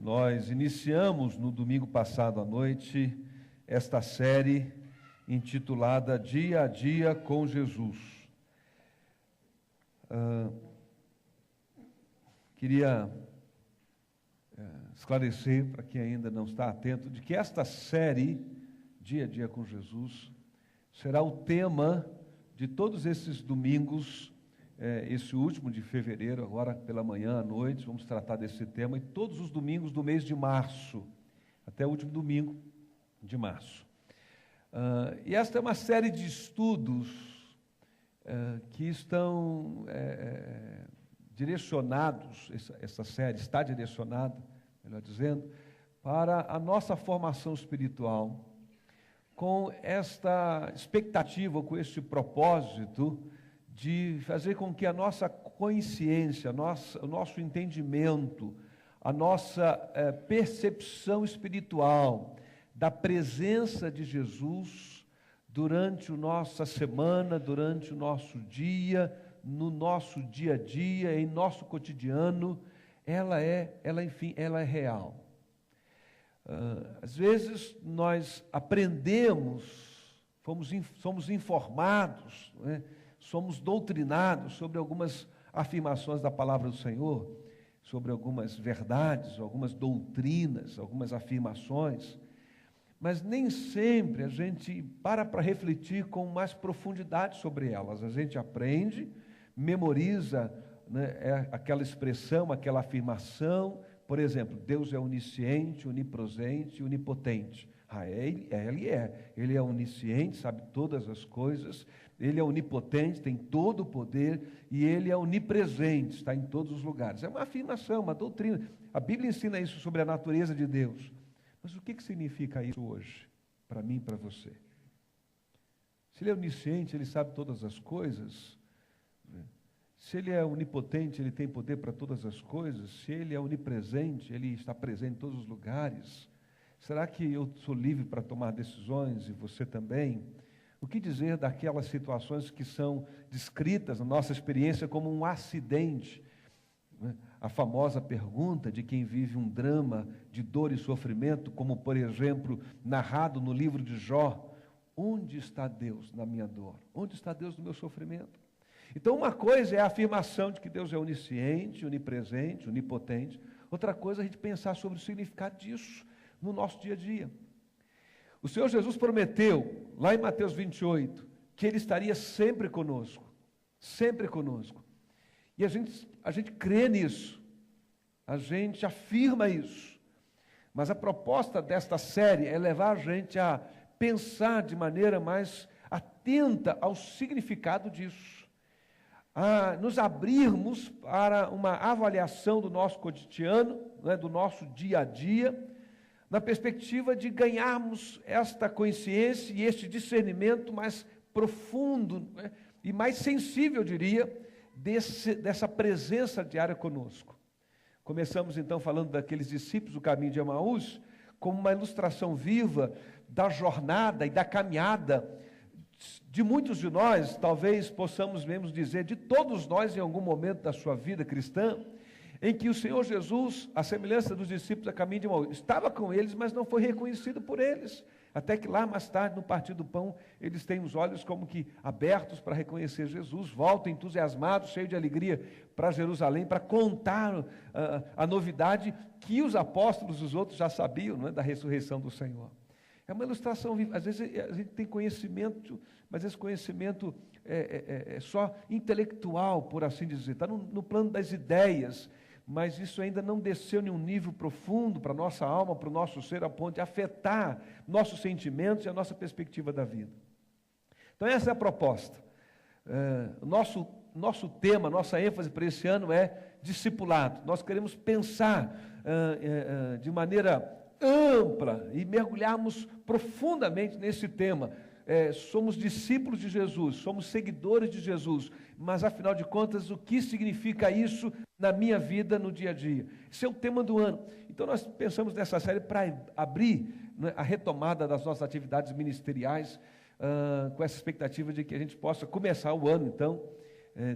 Nós iniciamos no domingo passado à noite esta série intitulada Dia a Dia com Jesus. Queria esclarecer para quem ainda não está atento de que esta série Dia a Dia com Jesus será o tema de todos esses domingos. Esse último de fevereiro, agora pela manhã, à noite, vamos tratar desse tema, e todos os domingos do mês de março, até o último domingo de março. E esta é uma série de estudos que estão direcionados, essa série está direcionada, melhor dizendo, para a nossa formação espiritual, com esta expectativa, com este propósito, de fazer com que a nossa consciência, o nosso entendimento, a nossa percepção espiritual da presença de Jesus durante a nossa semana, durante o nosso dia, no nosso dia a dia, em nosso cotidiano, ela é real. Às vezes nós aprendemos, somos informados, não é? Somos doutrinados sobre algumas afirmações da palavra do Senhor, sobre algumas verdades, algumas doutrinas, algumas afirmações, mas nem sempre a gente para refletir com mais profundidade sobre elas. A gente aprende, memoriza, né, aquela expressão, aquela afirmação. Por exemplo, Deus é onisciente, onipresente, onipotente. Ele é onisciente, sabe todas as coisas. Ele é onipotente, tem todo o poder, e Ele é onipresente, está em todos os lugares. É uma afirmação, uma doutrina. A Bíblia ensina isso sobre a natureza de Deus. Mas o que significa isso hoje, para mim e para você? Se Ele é onisciente, Ele sabe todas as coisas. Se Ele é onipotente, Ele tem poder para todas as coisas. Se Ele é onipresente, Ele está presente em todos os lugares. Será que eu sou livre para tomar decisões, e você também? O que dizer daquelas situações que são descritas na nossa experiência como um acidente? A famosa pergunta de quem vive um drama de dor e sofrimento, como, por exemplo, narrado no livro de Jó: onde está Deus na minha dor? Onde está Deus no meu sofrimento? Então, uma coisa é a afirmação de que Deus é onisciente, onipresente, onipotente. Outra coisa é a gente pensar sobre o significado disso no nosso dia a dia. O Senhor Jesus prometeu, lá em Mateus 28, que Ele estaria sempre conosco. Sempre conosco. E a gente crê nisso. A gente afirma isso. Mas a proposta desta série é levar a gente a pensar de maneira mais atenta ao significado disso. A nos abrirmos para uma avaliação do nosso cotidiano, né, do nosso dia a dia, na perspectiva de ganharmos esta consciência e este discernimento mais profundo, né, e mais sensível, eu diria, dessa presença diária conosco. Começamos então falando daqueles discípulos do caminho de Emaús, como uma ilustração viva da jornada e da caminhada de muitos de nós, talvez possamos mesmo dizer, de todos nós em algum momento da sua vida cristã, em que o Senhor Jesus, à semelhança dos discípulos a caminho de Emaús, estava com eles, mas não foi reconhecido por eles. Até que lá mais tarde, no partir do pão, eles têm os olhos como que abertos para reconhecer Jesus, voltam entusiasmados, cheios de alegria para Jerusalém, para contar a novidade que os apóstolos, os outros já sabiam, não é, da ressurreição do Senhor. É uma ilustração viva. Às vezes a gente tem conhecimento, mas esse conhecimento é só intelectual, por assim dizer, está no plano das ideias, mas isso ainda não desceu em um nível profundo para a nossa alma, para o nosso ser, a ponto de afetar nossos sentimentos e a nossa perspectiva da vida. Então essa é a proposta. Nosso tema, nossa ênfase para esse ano é discipulado. Nós queremos pensar de maneira ampla e mergulharmos profundamente nesse tema. Somos discípulos de Jesus, somos seguidores de Jesus, mas afinal de contas, o que significa isso na minha vida, no dia a dia? Esse é o tema do ano. Então nós pensamos nessa série para abrir, né, a retomada das nossas atividades ministeriais, com essa expectativa de que a gente possa começar o ano, então,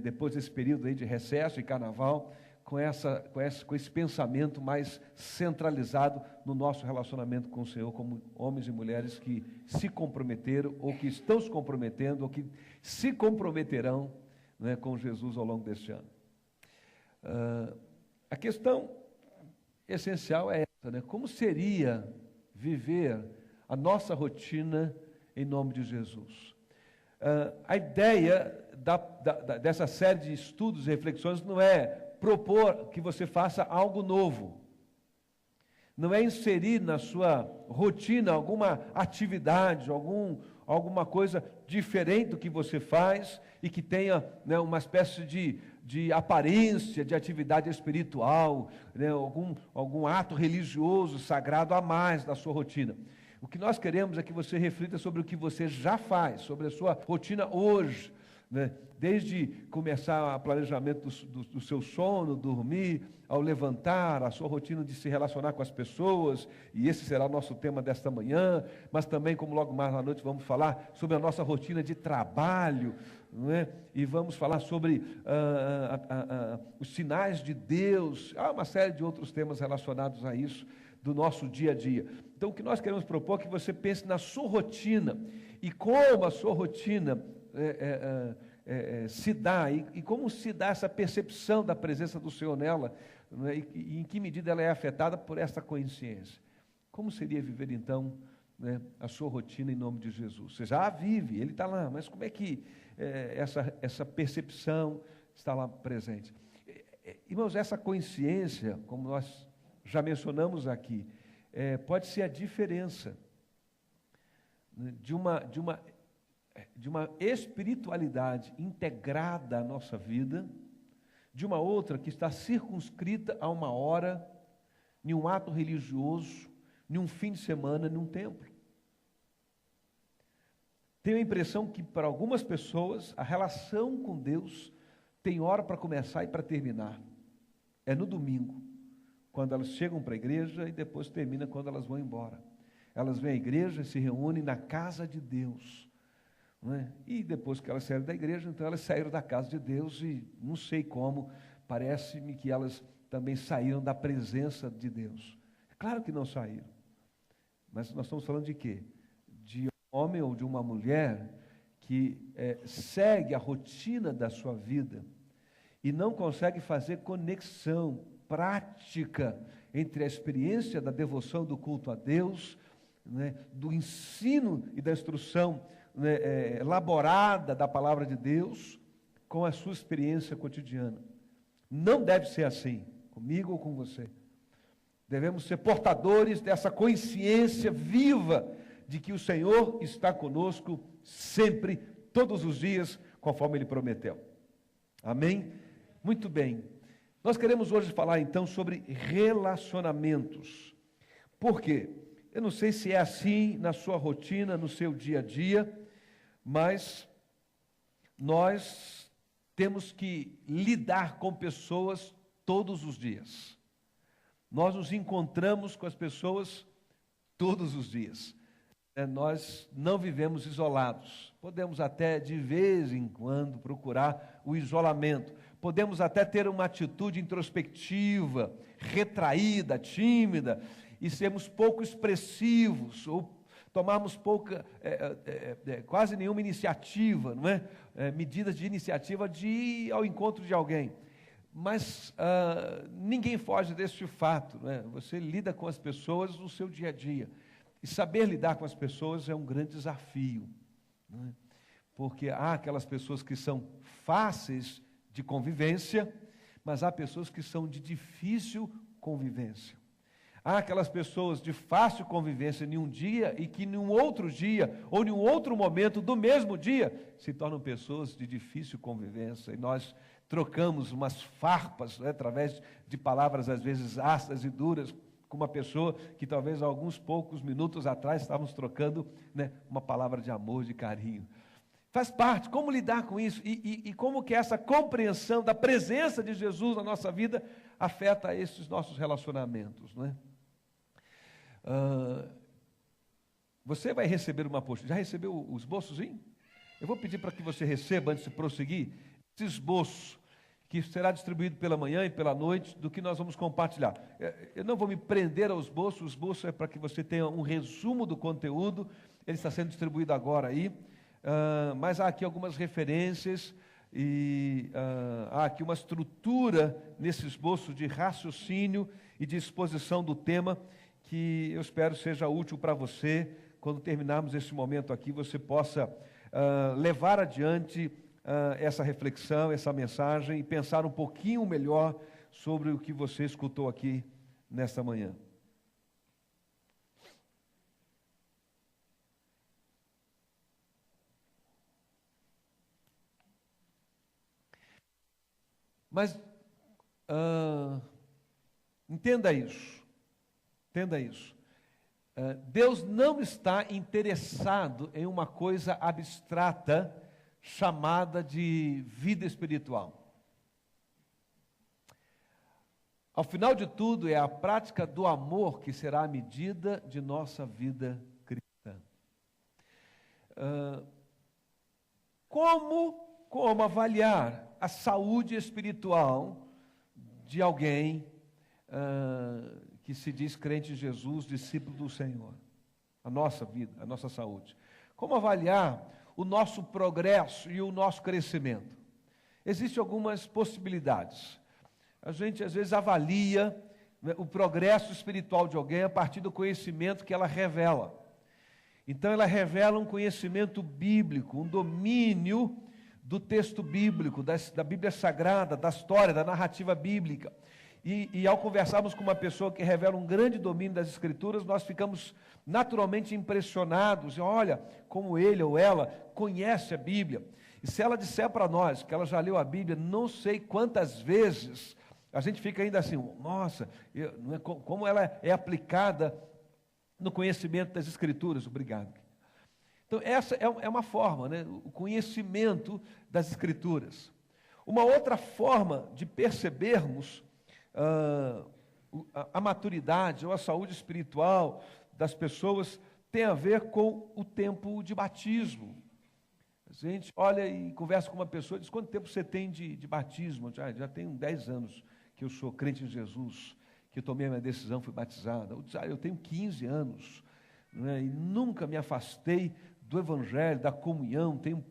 depois desse período aí de recesso e carnaval, com esse pensamento mais centralizado no nosso relacionamento com o Senhor, como homens e mulheres que se comprometeram, ou que estão se comprometendo, ou que se comprometerão, né, com Jesus ao longo deste ano. A questão essencial é essa, né? Como seria viver a nossa rotina em nome de Jesus? A ideia dessa série de estudos e reflexões não é propor que você faça algo novo, não é inserir na sua rotina alguma atividade, alguma coisa diferente do que você faz e que tenha, né, uma espécie de aparência de atividade espiritual, né, algum ato religioso, sagrado a mais da sua rotina. O que nós queremos é que você reflita sobre o que você já faz, sobre a sua rotina hoje, né? Desde começar o planejamento do seu sono, dormir, ao levantar, a sua rotina de se relacionar com as pessoas, e esse será o nosso tema desta manhã, mas também, como logo mais à noite vamos falar sobre a nossa rotina de trabalho, não é? E vamos falar sobre os sinais de Deus, há uma série de outros temas relacionados a isso, do nosso dia a dia. Então, o que nós queremos propor é que você pense na sua rotina, e como a sua rotina se dá, e como se dá essa percepção da presença do Senhor nela, né, e em que medida ela é afetada por essa consciência. Como seria viver então, né, a sua rotina em nome de Jesus? Você já a vive, Ele está lá, mas como é que essa percepção está lá presente? Irmãos, essa consciência, como nós já mencionamos aqui, pode ser a diferença, né, de uma espiritualidade integrada à nossa vida, de uma outra que está circunscrita a uma hora, em um ato religioso, em um fim de semana, em um templo. Tenho a impressão que, para algumas pessoas, a relação com Deus tem hora para começar e para terminar. É no domingo, quando elas chegam para a igreja, e depois termina quando elas vão embora. Elas vêm à igreja e se reúnem na casa de Deus. Não é? E depois que elas saíram da igreja, então elas saíram da casa de Deus e não sei como, parece-me que elas também saíram da presença de Deus. É claro que não saíram, mas nós estamos falando de quê? De um homem ou de uma mulher que segue a rotina da sua vida e não consegue fazer conexão prática entre a experiência da devoção do culto a Deus, né, do ensino e da instrução, né, elaborada da palavra de Deus, com a sua experiência cotidiana. Não deve ser assim, comigo ou com você. Devemos ser portadores dessa consciência viva de que o Senhor está conosco sempre, todos os dias, conforme Ele prometeu. Amém? Muito bem. Nós queremos hoje falar então sobre relacionamentos. Por quê? Eu não sei se é assim na sua rotina, no seu dia a dia, mas nós temos que lidar com pessoas todos os dias. Nós nos encontramos com as pessoas todos os dias. Nós não vivemos isolados. Podemos até, de vez em quando, procurar o isolamento. Podemos até ter uma atitude introspectiva, retraída, tímida, e sermos pouco expressivos, ou tomarmos quase nenhuma iniciativa, não é? Medidas de iniciativa de ir ao encontro de alguém. Mas ninguém foge deste fato, não é? Você lida com as pessoas no seu dia a dia. E saber lidar com as pessoas é um grande desafio, não é? Porque há aquelas pessoas que são fáceis de convivência, mas há pessoas que são de difícil convivência. Há aquelas pessoas de fácil convivência em um dia e que em um outro dia, ou em um outro momento do mesmo dia, se tornam pessoas de difícil convivência. E nós trocamos umas farpas, né, através de palavras às vezes ásperas e duras, com uma pessoa que talvez há alguns poucos minutos atrás estávamos trocando, né, uma palavra de amor, de carinho. Faz parte, como lidar com isso e como que essa compreensão da presença de Jesus na nossa vida afeta esses nossos relacionamentos, não é? Você vai receber uma apostila. Já recebeu o esboçozinho? Eu vou pedir para que você receba, antes de prosseguir, esse esboço, que será distribuído pela manhã e pela noite, do que nós vamos compartilhar. Eu não vou me prender ao esboço, o esboço é para que você tenha um resumo do conteúdo, ele está sendo distribuído agora aí, mas há aqui algumas referências, e há aqui uma estrutura nesse esboço de raciocínio e de exposição do tema, que eu espero seja útil para você. Quando terminarmos esse momento aqui, você possa levar adiante essa reflexão, essa mensagem, e pensar um pouquinho melhor sobre o que você escutou aqui nesta manhã. Mas entenda isso, entenda isso. Deus não está interessado em uma coisa abstrata chamada de vida espiritual. Ao final de tudo, é a prática do amor que será a medida de nossa vida cristã. Como avaliar a saúde espiritual de alguém que se diz crente em Jesus, discípulo do Senhor? A nossa vida, a nossa saúde. Como avaliar o nosso progresso e o nosso crescimento? Existem algumas possibilidades. A gente às vezes avalia, né, o progresso espiritual de alguém a partir do conhecimento que ela revela. Então ela revela um conhecimento bíblico, um domínio do texto bíblico, da Bíblia Sagrada, da história, da narrativa bíblica. E ao conversarmos com uma pessoa que revela um grande domínio das Escrituras, nós ficamos naturalmente impressionados. Olha, como ele ou ela conhece a Bíblia. E se ela disser para nós que ela já leu a Bíblia não sei quantas vezes, a gente fica ainda assim, nossa, como ela é aplicada no conhecimento das Escrituras. Obrigado. Então essa é uma forma, né? O conhecimento das Escrituras. Uma outra forma de percebermos a maturidade ou a saúde espiritual das pessoas tem a ver com o tempo de batismo. A gente olha e conversa com uma pessoa e diz: quanto tempo você tem de batismo? Já tenho 10 anos que eu sou crente em Jesus, que eu tomei a minha decisão, fui batizado. Eu diz: eu tenho 15 anos, né, e nunca me afastei do Evangelho, da comunhão, tenho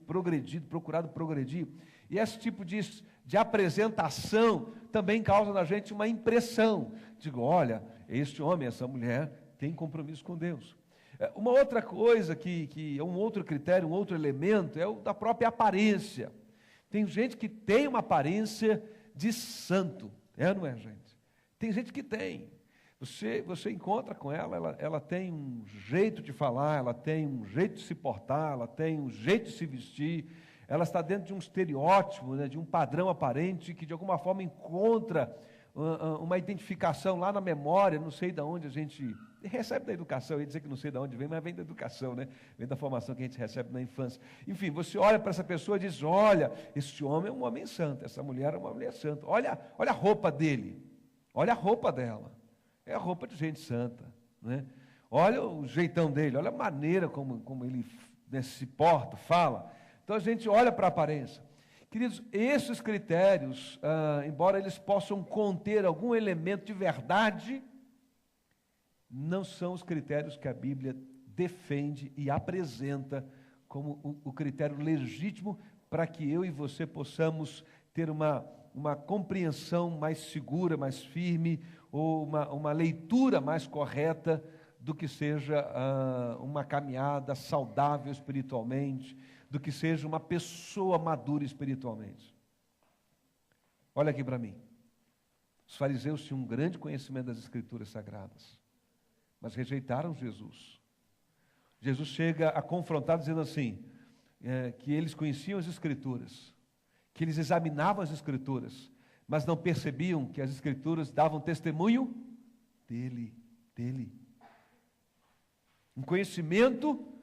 procurado progredir. E esse tipo de apresentação também causa na gente uma impressão. Digo: olha, este homem, essa mulher tem compromisso com Deus. Uma outra coisa que é um outro critério, um outro elemento, é o da própria aparência. Tem gente que tem uma aparência de santo, não é, gente? Tem gente que tem. Você encontra com ela tem um jeito de falar, ela tem um jeito de se portar, ela tem um jeito de se vestir, ela está dentro de um estereótipo, né, de um padrão aparente, que de alguma forma encontra uma identificação lá na memória, não sei de onde a gente recebe da educação. Eu ia dizer que não sei de onde vem, mas vem da educação, né? Vem da formação que a gente recebe na infância. Enfim, você olha para essa pessoa e diz: olha, esse homem é um homem santo, essa mulher é uma mulher santa. Olha a roupa dele, olha a roupa dela. É a roupa de gente santa, né? Olha o jeitão dele, olha a maneira como ele, né, se porta, fala. Então a gente olha para a aparência. Queridos, esses critérios, embora eles possam conter algum elemento de verdade, não são os critérios que a Bíblia defende e apresenta como o critério legítimo para que eu e você possamos ter uma compreensão mais segura, mais firme, ou uma leitura mais correta do que seja uma caminhada saudável espiritualmente, do que seja uma pessoa madura espiritualmente. Olha aqui para mim. Os fariseus tinham um grande conhecimento das Escrituras Sagradas, mas rejeitaram Jesus. Jesus chega a confrontar dizendo assim, que eles conheciam as Escrituras, que eles examinavam as Escrituras, mas não percebiam que as Escrituras davam testemunho dele. Um conhecimento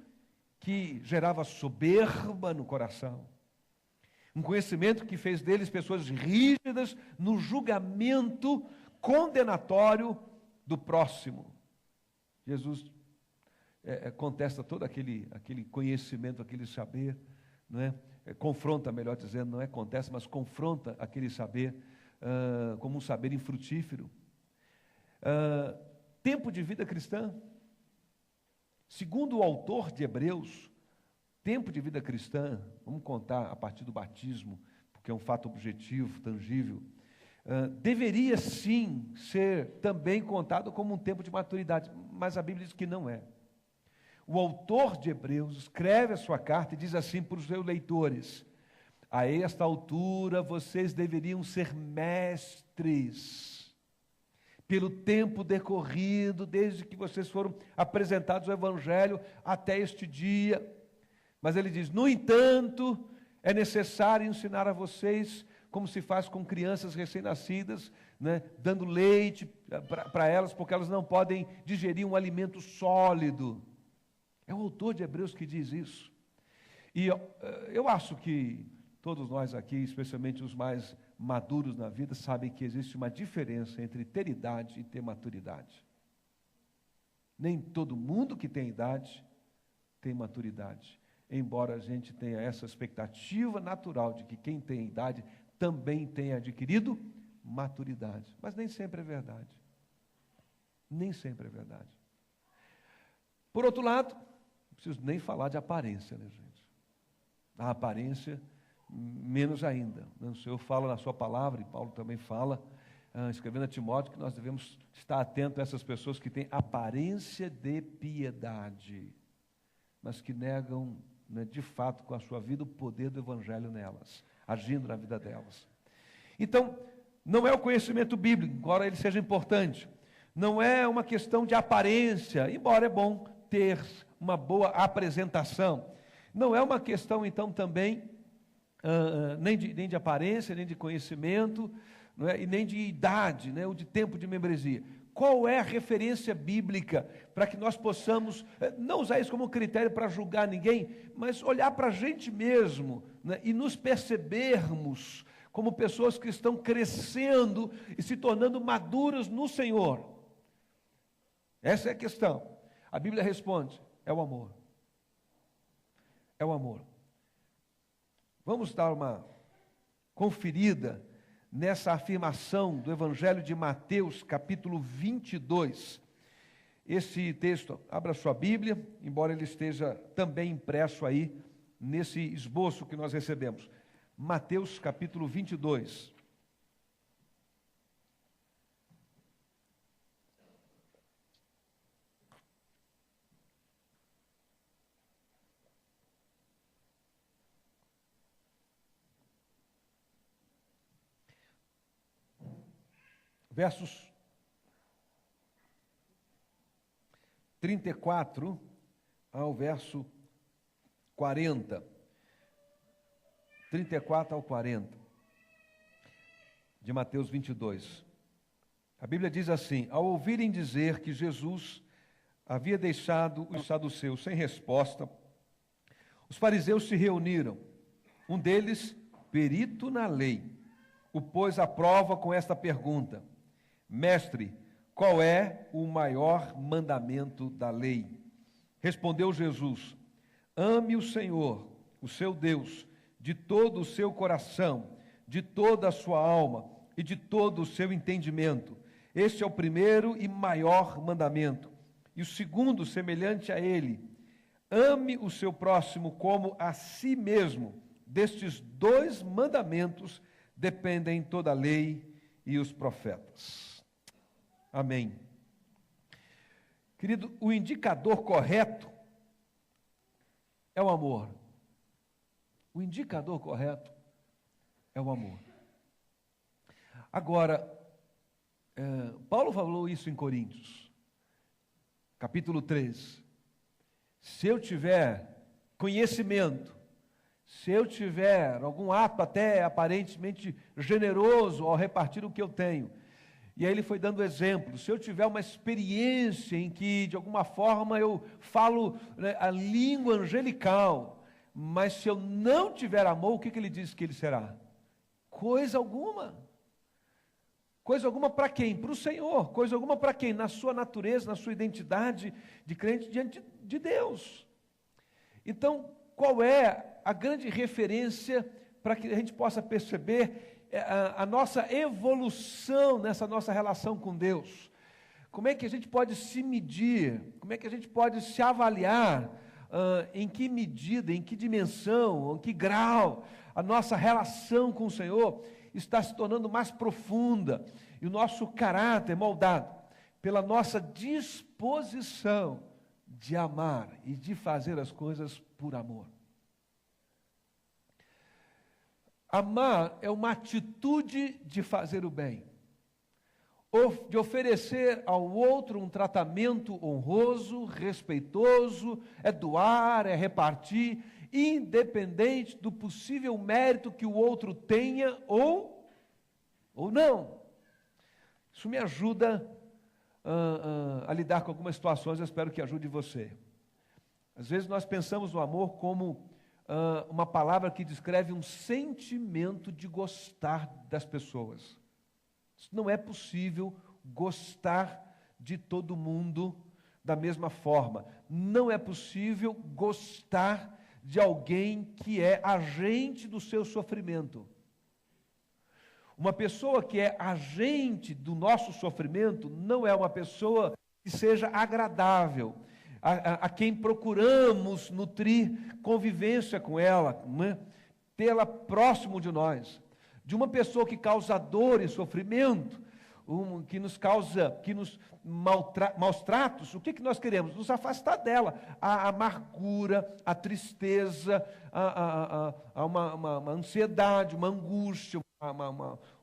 que gerava soberba no coração. Um conhecimento que fez deles pessoas rígidas no julgamento condenatório do próximo. Jesus contesta todo aquele conhecimento, aquele saber, não é? confronta, melhor dizendo, não é contesta, mas confronta aquele saber como um saber infrutífero. Tempo de vida cristã. Segundo o autor de Hebreus, tempo de vida cristã, vamos contar a partir do batismo, porque é um fato objetivo, tangível, deveria sim ser também contado como um tempo de maturidade, mas a Bíblia diz que não é. O autor de Hebreus escreve a sua carta e diz assim para os seus leitores: a esta altura vocês deveriam ser mestres, pelo tempo decorrido, desde que vocês foram apresentados ao Evangelho até este dia. Mas ele diz: no entanto, é necessário ensinar a vocês como se faz com crianças recém-nascidas, né, dando leite para elas, porque elas não podem digerir um alimento sólido. É o autor de Hebreus que diz isso. E eu acho que todos nós aqui, especialmente os mais maduros na vida, sabem que existe uma diferença entre ter idade e ter maturidade. Nem todo mundo que tem idade tem maturidade, embora a gente tenha essa expectativa natural de que quem tem idade também tenha adquirido maturidade. Mas nem sempre é verdade. Nem sempre é verdade. Por outro lado, não preciso nem falar de aparência, né, gente? A aparência, menos ainda. O Senhor fala na sua palavra, e Paulo também fala, escrevendo a Timóteo, que nós devemos estar atentos a essas pessoas que têm aparência de piedade, mas que negam, né, de fato, com a sua vida, o poder do Evangelho nelas, agindo na vida delas. Então, não é o conhecimento bíblico, embora ele seja importante. Não é uma questão de aparência, embora é bom ter uma boa apresentação. Não é uma questão, então, também, nem de aparência, nem de conhecimento, não é? E nem de idade, né? Ou de tempo de membresia. Qual é a referência bíblica para que nós possamos, não usar isso como critério para julgar ninguém, mas olhar para a gente mesmo, né? E nos percebermos como pessoas que estão crescendo e se tornando maduras no Senhor? Essa é a questão. A Bíblia responde: é o amor. É o amor. Vamos dar uma conferida nessa afirmação do Evangelho de Mateus, capítulo 22. Esse texto, abra sua Bíblia, embora ele esteja também impresso aí nesse esboço que nós recebemos. Mateus, capítulo 22. Versos 34 ao verso 40. 34 ao 40, de Mateus 22. A Bíblia diz assim: ao ouvirem dizer que Jesus havia deixado os saduceus sem resposta, os fariseus se reuniram. Um deles, perito na lei, o pôs à prova com esta pergunta: Mestre, qual é o maior mandamento da lei? Respondeu Jesus: ame o Senhor, o seu Deus, de todo o seu coração, de toda a sua alma e de todo o seu entendimento. Este é o primeiro e maior mandamento. E o segundo, semelhante a ele: ame o seu próximo como a si mesmo. Destes dois mandamentos dependem toda a lei e os profetas. Amém. Querido, o indicador correto é o amor. O indicador correto é o amor. Agora, Paulo falou isso em Coríntios, capítulo 3. Se eu tiver conhecimento, se eu tiver algum ato até aparentemente generoso ao repartir o que eu tenho, e aí ele foi dando exemplos, se eu tiver uma experiência em que de alguma forma eu falo, né, a língua angelical, mas se eu não tiver amor, o que ele diz que ele será? Coisa alguma. Coisa alguma para quem? Para o Senhor. Coisa alguma para quem? Na sua natureza, na sua identidade de crente diante de Deus. Então, qual é a grande referência para que a gente possa perceber a nossa evolução nessa nossa relação com Deus. Como é que a gente pode se medir? Como é que a gente pode se avaliar? Em que medida, em que dimensão, em que grau a nossa relação com o Senhor está se tornando mais profunda e o nosso caráter moldado pela nossa disposição de amar e de fazer as coisas por amor. Amar é uma atitude de fazer o bem, de oferecer ao outro um tratamento honroso, respeitoso, é doar, é repartir, independente do possível mérito que o outro tenha ou não. Isso me ajuda a lidar com algumas situações, eu espero que ajude você. Às vezes nós pensamos no amor como uma palavra que descreve um sentimento de gostar das pessoas. Não é possível gostar de todo mundo da mesma forma. Não é possível gostar de alguém que é agente do seu sofrimento. Uma pessoa que é agente do nosso sofrimento não é uma pessoa que seja agradável, a quem procuramos nutrir convivência com ela, né? Tê-la próximo de nós. De uma pessoa que causa dor e sofrimento, que nos causa, maus tratos, o que nós queremos? Nos afastar dela. A amargura, a tristeza, uma ansiedade, uma angústia,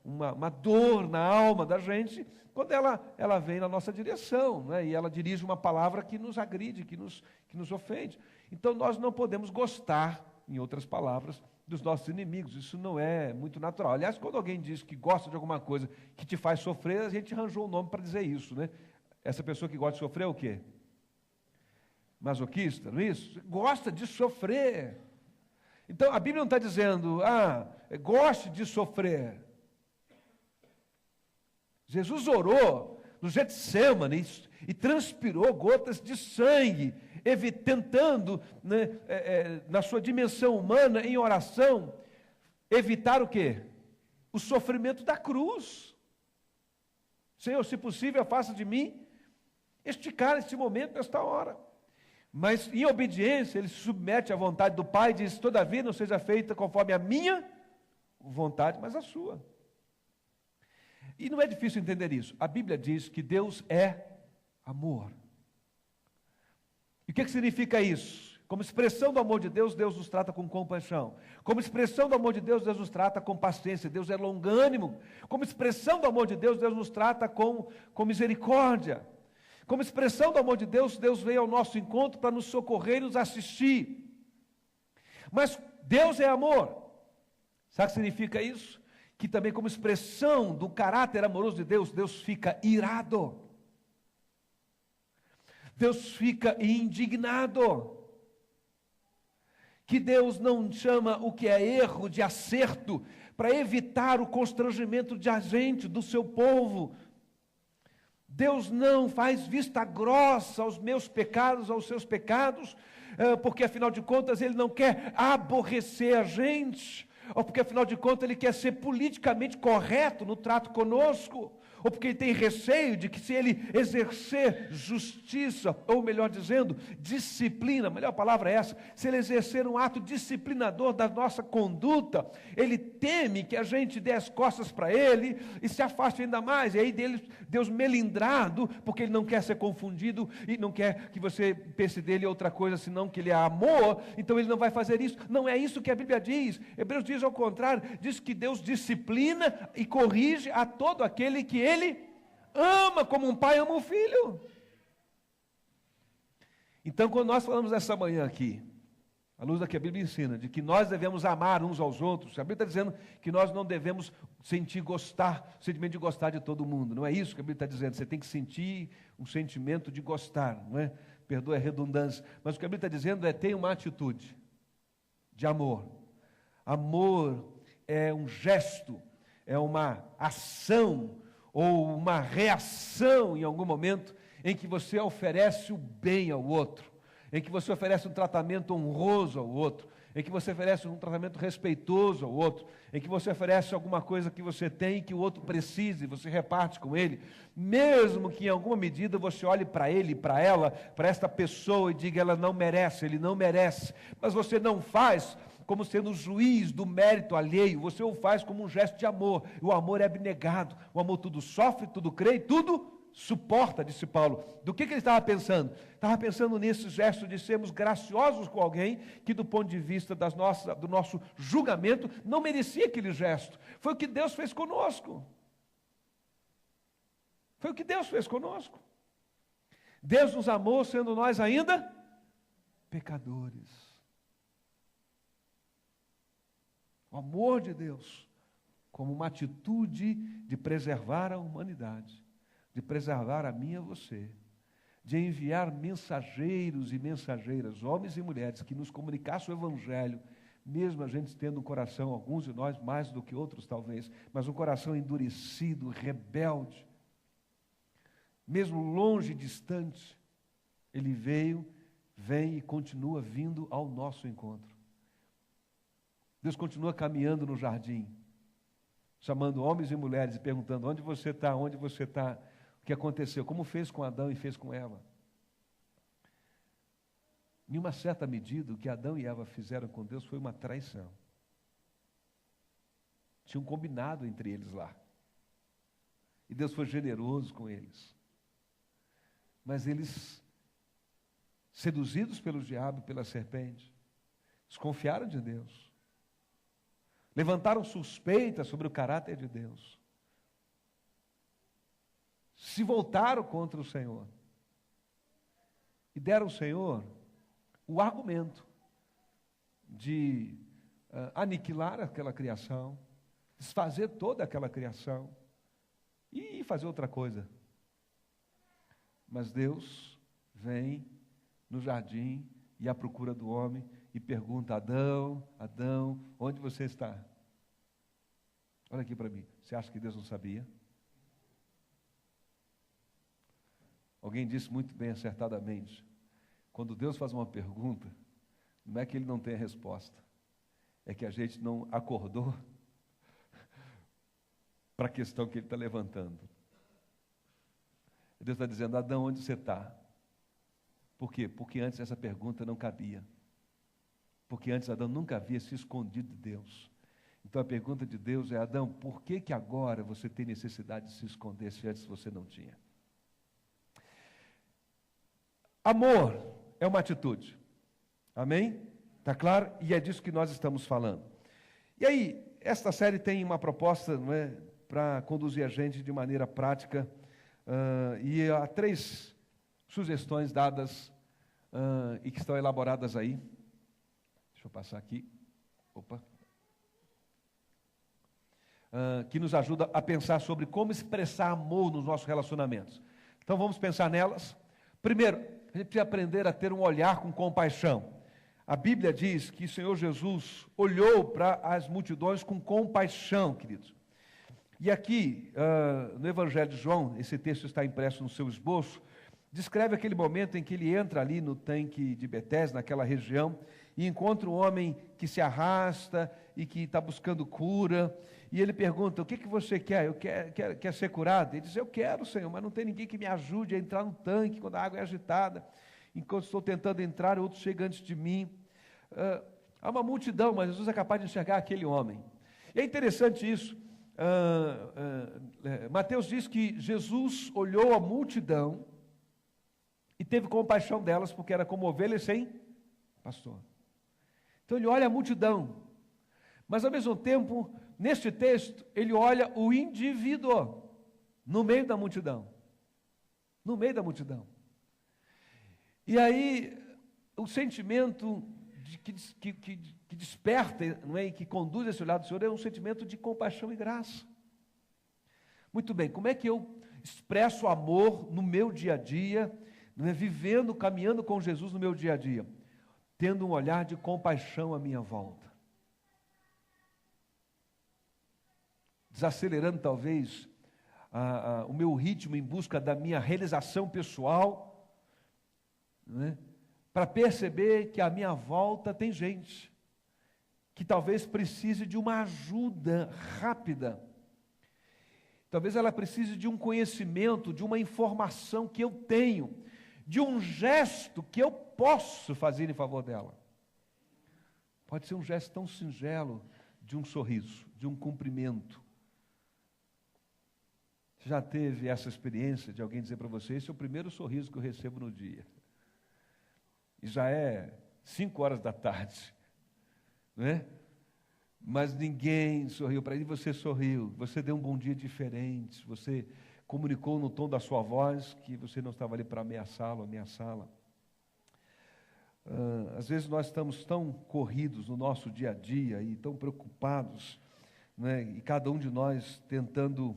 uma dor na alma da gente, quando ela vem na nossa direção, né? E ela dirige uma palavra que nos agride, que nos ofende. Então nós não podemos gostar, em outras palavras, dos nossos inimigos. Isso não é muito natural. Aliás, quando alguém diz que gosta de alguma coisa que te faz sofrer, a gente arranjou um nome para dizer isso, né? Essa pessoa que gosta de sofrer é o quê? Masoquista, não é isso? Gosta de sofrer. Então, a Bíblia não está dizendo, goste de sofrer. Jesus orou no Getsêmani e transpirou gotas de sangue, tentando, né, na sua dimensão humana, em oração, evitar o quê? O sofrimento da cruz. Senhor, se possível, faça de mim este momento, nesta hora. Mas, em obediência, ele se submete à vontade do Pai e diz, todavia, não seja feita conforme a minha vontade, mas a sua. E não é difícil entender isso. A Bíblia diz que Deus é amor. E o que significa isso? Como expressão do amor de Deus, Deus nos trata com compaixão. Como expressão do amor de Deus, Deus nos trata com paciência. Deus é longânimo. Como expressão do amor de Deus, Deus nos trata com misericórdia. Como expressão do amor de Deus, Deus veio ao nosso encontro para nos socorrer e nos assistir. Mas Deus é amor. Sabe o que significa isso? Que também como expressão do caráter amoroso de Deus, Deus fica irado. Deus fica indignado. Que Deus não chama o que é erro de acerto, para evitar o constrangimento de gente, do seu povo. Deus não faz vista grossa aos meus pecados, aos seus pecados, porque afinal de contas Ele não quer aborrecer a gente, ou porque afinal de contas Ele quer ser politicamente correto no trato conosco, ou porque Ele tem receio de que se Ele exercer justiça, ou melhor dizendo, disciplina, a melhor palavra é essa, se Ele exercer um ato disciplinador da nossa conduta, Ele teme que a gente dê as costas para Ele e se afaste ainda mais, e aí Deus melindrado, porque Ele não quer ser confundido e não quer que você pense dele outra coisa senão que Ele é amor, então Ele não vai fazer isso. Não é isso que a Bíblia diz. Hebreus diz ao contrário, diz que Deus disciplina e corrige a todo aquele que Ele ama, como um pai ama um filho. Então, quando nós falamos essa manhã aqui, à luz da que a Bíblia ensina, de que nós devemos amar uns aos outros, a Bíblia está dizendo que nós não devemos sentimento de gostar de todo mundo. Não é isso que a Bíblia está dizendo. Você tem que sentir um sentimento de gostar, não é? Perdoa a redundância. Mas o que a Bíblia está dizendo é: tenha uma atitude de amor. Amor é um gesto, é uma ação, ou uma reação em algum momento, em que você oferece o bem ao outro, em que você oferece um tratamento honroso ao outro, em que você oferece um tratamento respeitoso ao outro, em que você oferece alguma coisa que você tem e que o outro precise, você reparte com ele, mesmo que em alguma medida você olhe para ele, para ela, para esta pessoa e diga, ela não merece, ele não merece, mas você não faz como sendo o juiz do mérito alheio, você o faz como um gesto de amor. O amor é abnegado, o amor tudo sofre, tudo crê, tudo suporta, disse Paulo. Do que ele estava pensando? Estava pensando nesse gesto de sermos graciosos com alguém que do ponto de vista do nosso julgamento não merecia aquele gesto. Foi o que Deus fez conosco. Foi o que Deus fez conosco. Deus nos amou sendo nós ainda pecadores. O amor de Deus, como uma atitude de preservar a humanidade, de preservar a mim e a você, de enviar mensageiros e mensageiras, homens e mulheres, que nos comunicassem o Evangelho, mesmo a gente tendo um coração, alguns de nós mais do que outros talvez, mas um coração endurecido, rebelde, mesmo longe, distante, Ele veio, vem e continua vindo ao nosso encontro. Deus continua caminhando no jardim, chamando homens e mulheres e perguntando, onde você está, onde você está, o que aconteceu, como fez com Adão e fez com Eva. Em uma certa medida, o que Adão e Eva fizeram com Deus foi uma traição. Tinham combinado entre eles lá. E Deus foi generoso com eles. Mas eles, seduzidos pelo diabo e pela serpente, desconfiaram de Deus. Levantaram suspeitas sobre o caráter de Deus. Se voltaram contra o Senhor. E deram ao Senhor o argumento de aniquilar aquela criação, desfazer toda aquela criação e fazer outra coisa. Mas Deus vem no jardim e à procura do homem e pergunta, Adão, Adão, onde você está? Olha aqui para mim, você acha que Deus não sabia? Alguém disse muito bem, acertadamente, quando Deus faz uma pergunta, não é que Ele não tem a resposta, é que a gente não acordou para a questão que Ele está levantando. Deus está dizendo, Adão, onde você está? Por quê? Porque antes essa pergunta não cabia. Porque antes Adão nunca havia se escondido de Deus. Então a pergunta de Deus é, Adão, por que que agora você tem necessidade de se esconder se antes você não tinha? Amor é uma atitude. Amém? Está claro? E é disso que nós estamos falando. E aí, esta série tem uma proposta, não é, para conduzir a gente de maneira prática, e há 3 sugestões dadas e que estão elaboradas aí. Deixa eu passar aqui. Opa. Que nos ajuda a pensar sobre como expressar amor nos nossos relacionamentos. Então vamos pensar nelas. Primeiro, a gente precisa aprender a ter um olhar com compaixão. A Bíblia diz que o Senhor Jesus olhou para as multidões com compaixão, queridos. E aqui, no Evangelho de João, esse texto está impresso no seu esboço, descreve aquele momento em que ele entra ali no tanque de Betesda, naquela região, e encontra um homem que se arrasta e que está buscando cura, e ele pergunta, o que você quer? Quer ser curado? Ele diz, eu quero, Senhor, mas não tem ninguém que me ajude a entrar no tanque quando a água é agitada. Enquanto estou tentando entrar, outro chega antes de mim. Há uma multidão, mas Jesus é capaz de enxergar aquele homem. E é interessante isso. Mateus diz que Jesus olhou a multidão e teve compaixão delas, porque era como ovelhas sem pastor. Então ele olha a multidão, mas ao mesmo tempo, neste texto, ele olha o indivíduo no meio da multidão. No meio da multidão. E aí, o sentimento que desperta, não é, e que conduz esse olhar do Senhor é um sentimento de compaixão e graça. Muito bem, como é que eu expresso amor no meu dia a dia, não é, vivendo, caminhando com Jesus no meu dia a dia? Tendo um olhar de compaixão à minha volta. Desacelerando talvez o meu ritmo em busca da minha realização pessoal, não é? Para perceber que à minha volta tem gente, que talvez precise de uma ajuda rápida. Talvez ela precise de um conhecimento, de uma informação que eu tenho, de um gesto que eu posso fazer em favor dela. Pode ser um gesto tão singelo de um sorriso, de um cumprimento. Você já teve essa experiência de alguém dizer para você: esse é o primeiro sorriso que eu recebo no dia. E já é 5 horas da tarde, não é? Mas ninguém sorriu para ele, você sorriu, você deu um bom dia diferente, você comunicou no tom da sua voz que você não estava ali para ameaçá-lo, ameaçá-la. Às vezes nós estamos tão corridos no nosso dia a dia e tão preocupados, né? E cada um de nós tentando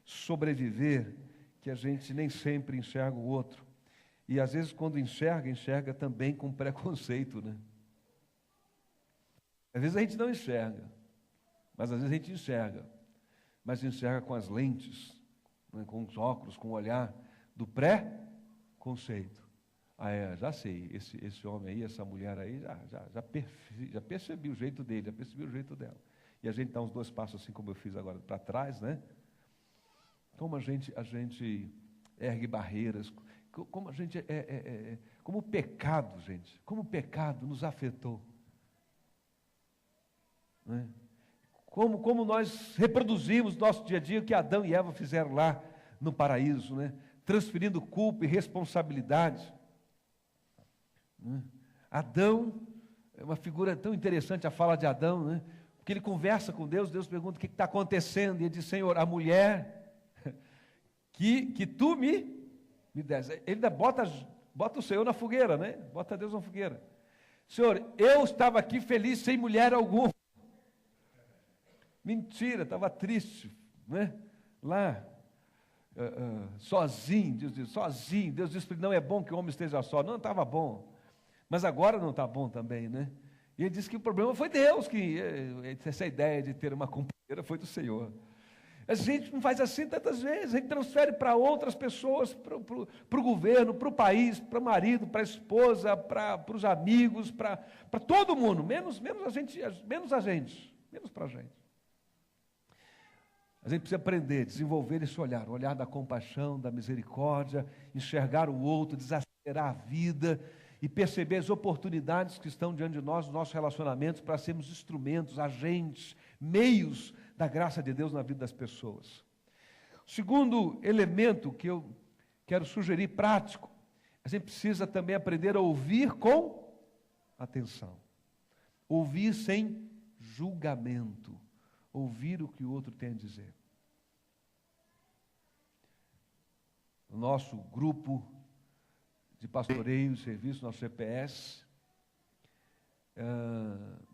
sobreviver, que a gente nem sempre enxerga o outro. E às vezes quando enxerga também com preconceito, né? Às vezes a gente não enxerga, mas às vezes a gente enxerga, mas enxerga com as lentes, né, com os óculos, com o olhar do pré-conceito. Já sei, esse homem aí, essa mulher aí, já percebi o jeito dele, já percebi o jeito dela. E a gente dá uns 2 passos assim como eu fiz agora para trás, né? Como a gente ergue barreiras, como a gente como o pecado, gente, como o pecado nos afetou. Né? Como nós reproduzimos no nosso dia a dia o que Adão e Eva fizeram lá no paraíso, né? Transferindo culpa e responsabilidade. Né? Adão, é uma figura tão interessante a fala de Adão, né? Porque ele conversa com Deus, Deus pergunta o que está acontecendo, e ele diz: Senhor, a mulher que tu me desse. Ele ainda bota o Senhor na fogueira, né? Bota Deus na fogueira. Senhor, eu estava aqui feliz sem mulher alguma. Mentira, estava triste, né? Lá, sozinho, Deus diz, sozinho. Deus disse para ele: não é bom que o homem esteja só. Não, estava bom, mas agora não está bom também, né? E ele disse que o problema foi Deus, que essa ideia de ter uma companheira foi do Senhor. A gente não faz assim tantas vezes, a gente transfere para outras pessoas, para o governo, para o país, para o marido, para a esposa, para os amigos, para todo mundo, menos a gente, menos para a gente. A gente precisa aprender, desenvolver esse olhar, o olhar da compaixão, da misericórdia, enxergar o outro, desacelerar a vida e perceber as oportunidades que estão diante de nós, nos nossos relacionamentos, para sermos instrumentos, agentes, meios da graça de Deus na vida das pessoas. O segundo elemento que eu quero sugerir prático, a gente precisa também aprender a ouvir com atenção. Ouvir sem julgamento. Ouvir o que o outro tem a dizer. O nosso grupo de pastoreio e serviço, nosso GPS,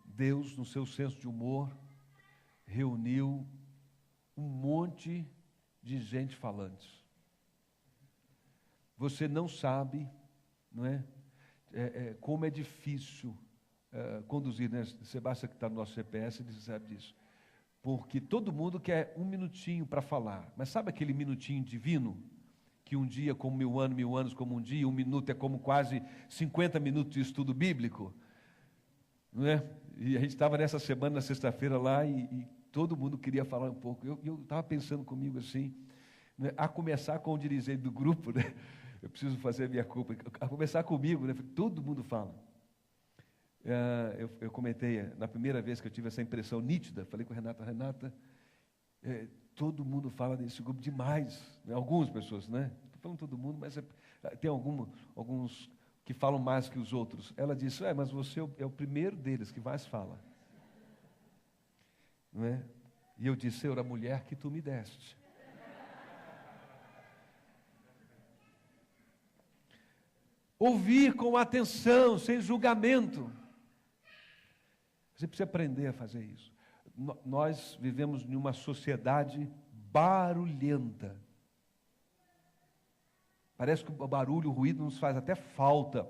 Deus, no seu senso de humor, reuniu um monte de gente falante. Você não sabe, não é? Como é difícil conduzir, né? Sebastião, que está no nosso GPS, ele sabe disso. Porque todo mundo quer um minutinho para falar. Mas sabe aquele minutinho divino? Que um dia como 1000 anos como um dia, 1 minuto é como quase 50 minutos de estudo bíblico. Não é? E a gente estava nessa semana, na sexta-feira lá, e todo mundo queria falar um pouco. Eu estava pensando comigo assim, né, a começar com o dirigente do grupo, né? Eu preciso fazer a minha culpa. A começar comigo, né? Todo mundo fala. Eu comentei, na primeira vez que eu tive essa impressão nítida, falei com a Renata, todo mundo fala desse grupo demais, né? Algumas pessoas, né? Estou falando todo mundo, mas tem alguns que falam mais que os outros. Ela disse: mas você é o primeiro deles que mais fala. Não é? E eu disse: Senhor, a mulher que tu me deste. Ouvir com atenção, sem julgamento. Você precisa aprender a fazer isso. Nós vivemos em uma sociedade barulhenta. Parece que o barulho, o ruído nos faz até falta.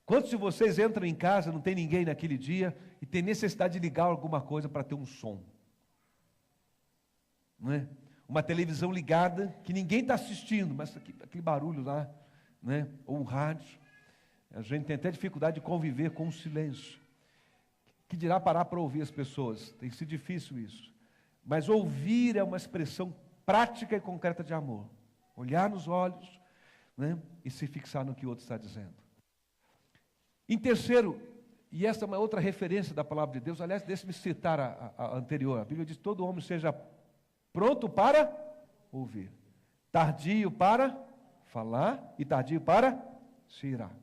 Quantos de vocês entram em casa, não tem ninguém naquele dia, e tem necessidade de ligar alguma coisa para ter um som? Não é? Uma televisão ligada, que ninguém está assistindo, mas aquele barulho lá, ou um rádio. A gente tem até dificuldade de conviver com o silêncio. Que dirá parar para ouvir as pessoas? Tem sido difícil isso. Mas ouvir é uma expressão prática e concreta de amor. Olhar nos olhos, né, e se fixar no que o outro está dizendo. Em terceiro, e essa é uma outra referência da palavra de Deus, aliás, deixe-me citar a anterior. A Bíblia diz: todo homem seja pronto para ouvir, tardio para falar e tardio para se irar.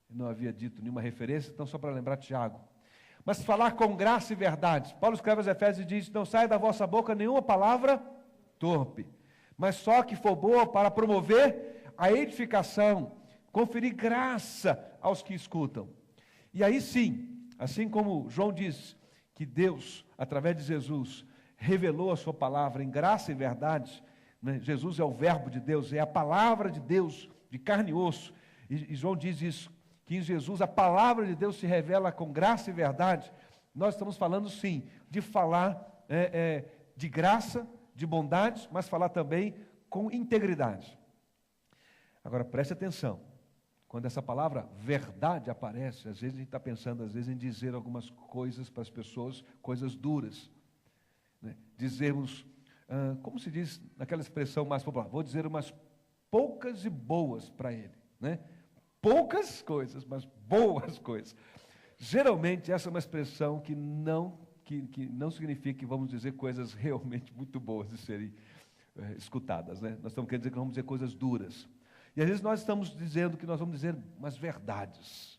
Eu não havia dito nenhuma referência, então só para lembrar Tiago. Mas falar com graça e verdade. Paulo escreve aos Efésios e diz: não saia da vossa boca nenhuma palavra torpe, mas só que for boa para promover a edificação, conferir graça aos que escutam. E aí sim, assim como João diz que Deus, através de Jesus, revelou a sua palavra em graça e verdade, né? Jesus é o verbo de Deus, é a palavra de Deus, de carne e osso, e João diz isso, que em Jesus a palavra de Deus se revela com graça e verdade. Nós estamos falando sim, de falar de graça, de bondade, mas falar também com integridade. Agora preste atenção, quando essa palavra verdade aparece, às vezes a gente está pensando em dizer algumas coisas para as pessoas, coisas duras, né? Dizermos, como se diz naquela expressão mais popular, vou dizer umas poucas e boas para ele, né? Poucas coisas, mas boas coisas. Geralmente essa é uma expressão que não significa que vamos dizer coisas realmente muito boas de serem escutadas, né? Nós estamos querendo dizer que vamos dizer coisas duras. E às vezes nós estamos dizendo que nós vamos dizer umas verdades.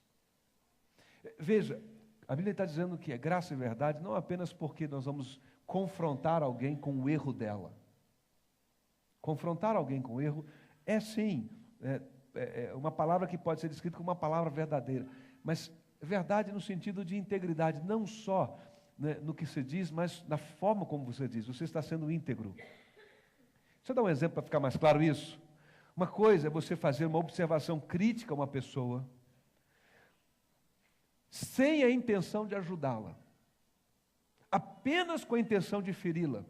Veja, a Bíblia está dizendo que é graça e verdade não apenas porque nós vamos confrontar alguém com o erro dela. Confrontar alguém com o erro é sim, uma palavra que pode ser descrita como uma palavra verdadeira, mas verdade no sentido de integridade, não só, né, no que se diz, mas na forma como você diz, você está sendo íntegro. Deixa eu dar um exemplo para ficar mais claro isso. Uma coisa é você fazer uma observação crítica a uma pessoa, sem a intenção de ajudá-la, apenas com a intenção de feri-la.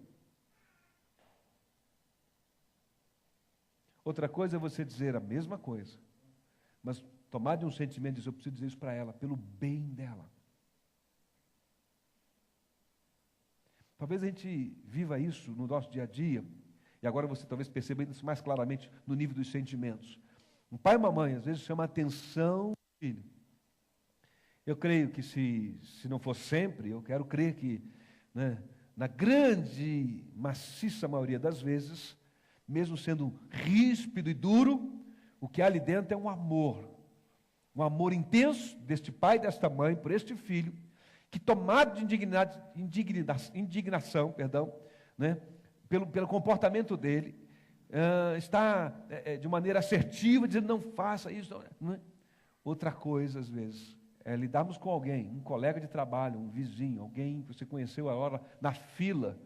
Outra coisa é você dizer a mesma coisa, mas tomar de um sentimento e dizer: eu preciso dizer isso para ela, pelo bem dela. Talvez a gente viva isso no nosso dia a dia, e agora você talvez perceba isso mais claramente no nível dos sentimentos. Um pai e uma mãe, às vezes, chama a atenção do filho. Eu creio que se não for sempre, eu quero crer que, né, na grande, maciça maioria das vezes, mesmo sendo ríspido e duro, o que há ali dentro é um amor intenso deste pai e desta mãe por este filho, que tomado de indignação, né, pelo comportamento dele, está de maneira assertiva, dizendo: não faça isso. Não é? Outra coisa, às vezes, é lidarmos com alguém, um colega de trabalho, um vizinho, alguém que você conheceu a hora na fila,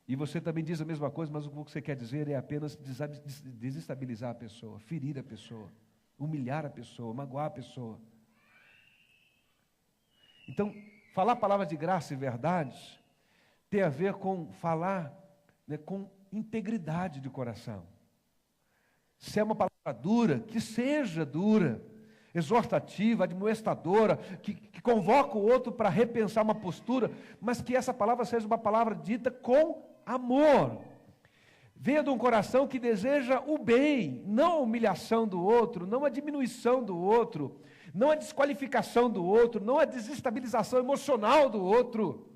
e você também diz a mesma coisa, mas o que você quer dizer é apenas desestabilizar a pessoa, ferir a pessoa, humilhar a pessoa, magoar a pessoa. Então, falar palavras de graça e verdade tem a ver com falar, né, com integridade de coração. Se é uma palavra dura, que seja dura, exortativa, admoestadora, que convoca o outro para repensar uma postura, mas que essa palavra seja uma palavra dita com amor. Venha de um coração que deseja o bem, não a humilhação do outro, não a diminuição do outro, não a desqualificação do outro, não a desestabilização emocional do outro.